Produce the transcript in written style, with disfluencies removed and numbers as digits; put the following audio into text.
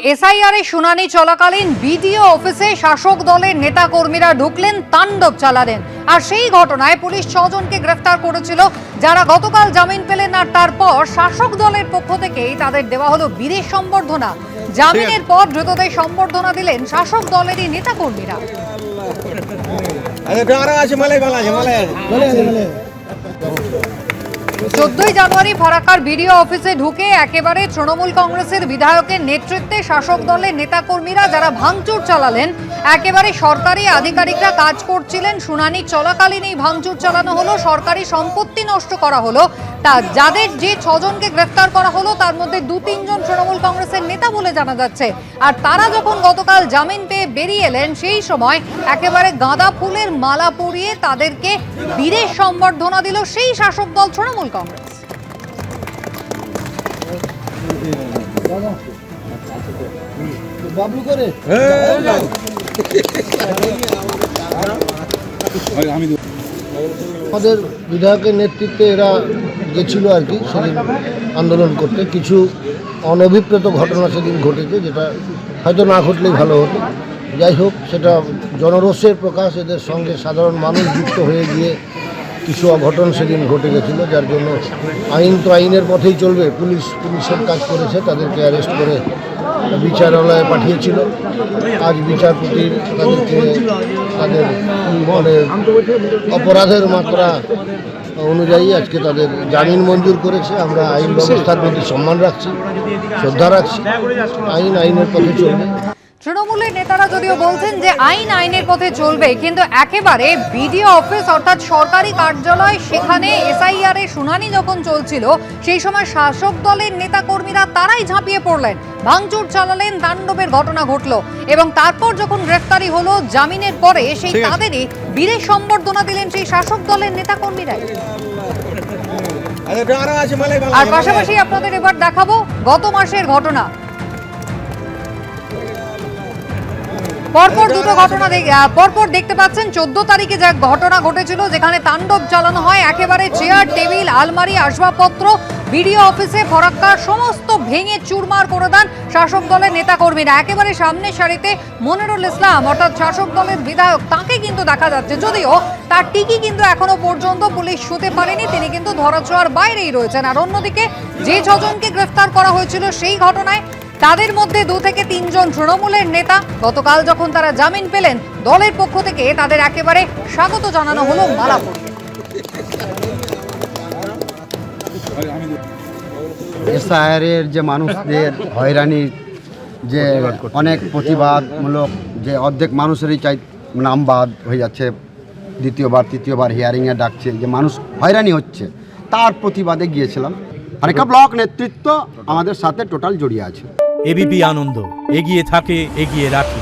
SIR এর শুনানি চলাকালীন বিডিও অফিসে শাসক দলের নেতাকর্মীরা ঢুকলেন, তাণ্ডব চালালেন। আর সেই ঘটনায় পুলিশ 6 জনকে গ্রেফতার করেছিল, যারা গতকাল জামিন পেলেন। আর তারপর শাসক দলের পক্ষ থেকেই তাদের দেওয়া হলো বীরের সম্বর্ধনা। জামিনের পর ধৃতদের সম্বর্ধনা দিলেন শাসক দলেরই নেতাকর্মীরা। 14 জানুয়ারি ফারাক্কার বিডিও অফিসে ঢুকে একেবারে তৃণমূল কংগ্রেসের বিধায়কের নেতৃত্বে শাসক দলের নেতাকর্মীরা যারা ভাঙচুর চালালেন, একেবারে সরকারি আধিকারিকরা কাজ করছিলেন, শুনানি চলাকালীন এই ভাঙচুর চালানো হলো, সরকারি সম্পত্তি নষ্ট করা হলো। তা যাদের যে 6 জনকে গ্রেফতার করা হলো তার মধ্যে 2-3 জন তৃণমূল কংগ্রেসের নেতা বলে জানা যাচ্ছে। আর তারা যখন গতকাল জামিন পেয়ে বেরিয়ে এলেন, সেই সময় একেবারে গাঁদা ফুলের মালা পরিয়ে তাদেরকে বীরের সম্বর্ধনা দিল সেই শাসক দল তৃণমূল কংগ্রেস। আমাদের বিধায়কের নেতৃত্বে এরা গেছিল আর কি সেদিন আন্দোলন করতে। কিছু অনভিপ্রেত ঘটনা সেদিন ঘটেছে, যেটা হয়তো না ঘটলেই ভালো হতো। যাই হোক, সেটা জনরোষের প্রকাশ, এদের সঙ্গে সাধারণ মানুষ যুক্ত হয়ে গিয়ে কিছু অঘটন সেদিন ঘটে গেছিলো, যার জন্য আইন তো আইনের পথেই চলবে। পুলিশের কাজ করেছে, তাদেরকে অ্যারেস্ট করে বিচারালয়ে পাঠিয়েছিল। আজ বিচারপতি তাদেরকে তাদের মানে অপরাধের মাত্রা অনুযায়ী আজকে তাদের জামিন মঞ্জুর করেছে। আমরা আইন ব্যবস্থার প্রতি সম্মান রাখছি, শ্রদ্ধা রাখছি। আইন আইনের পথে চলবে। তৃণমূলের নেতারা যদিও বলছেন যে আইন আইনের পথে চলবে, কিন্তু একেবারে বিডিও অফিস অর্থাৎ সরকারি কার্যালয়, সেখানে এসআইআর এর শুনানি যখন চলছিল সেই সময় শাসক দলের নেতাকর্মীরা তারাই ঝাঁপিয়ে পড়লেন, ভাঙচুর চালালেন, তাণ্ডবের ঘটনা ঘটলো। এবং তারপর যখন গ্রেফতারি হলো জামিনের পরে, সেই তাদেরই বীরের সম্বর্ধনা দিলেন সেই শাসক দলের নেতাকর্মীরাই। আর পাশাপাশি আপনাদের এবার দেখাবো গত মাসের ঘটনা। পরপর দুটো ঘটনা পরপর দেখতে পাচ্ছেন। 14 তারিখে যা ঘটনা ঘটেছিল, যেখানে তাণ্ডব চালানো হয়, একেবারে চেয়ার, টেবিল, আলমারি, আসবাবপত্র বিডিও অফিসে ফরাক্কার সমস্ত ভেঙে চুরমার করে দেন শাসক দলের নেতাকর্মীরা। একেবারে সামনের সারিতে মনিরুল ইসলাম অর্থাৎ শাসক দলের বিধায়ক, তাকে কিন্তু দেখা যাচ্ছে, যদিও তার টিকি কিন্তু এখনো পর্যন্ত পুলিশ ছুঁতে পারেনি, তিনি কিন্তু ধরাছোঁয়ার বাইরেই রয়েছেন। আর অন্যদিকে যে 6 জনকে গ্রেফতার করা হয়েছিল সেই ঘটনায়, তাদের মধ্যে 2 থেকে 3 জন তৃণমূলের নেতা। গতকাল যখন তারা জামিন পেলেন, দলের পক্ষ থেকে তাদের একেবারে স্বাগত জানানো হলো মালা পরিয়ে। এসআইআরের যে মানুষদের হয়রানির যে অনেক প্রতিবাদমূলক, যে অর্ধেক মানুষেরই নাম বাদ হয়ে যাচ্ছে, দ্বিতীয়বার তৃতীয়বার হিয়ারিংয়ে ডাকছে, যে মানুষ হয়রানি হচ্ছে, তার প্রতিবাদে গিয়েছিলাম। অনেকটা ব্লক নেতৃত্ব আমাদের সাথে টোটাল জড়িয়ে আছে। এবিপি আনন্দ, এগিয়ে থাকে, এগিয়ে রাখে।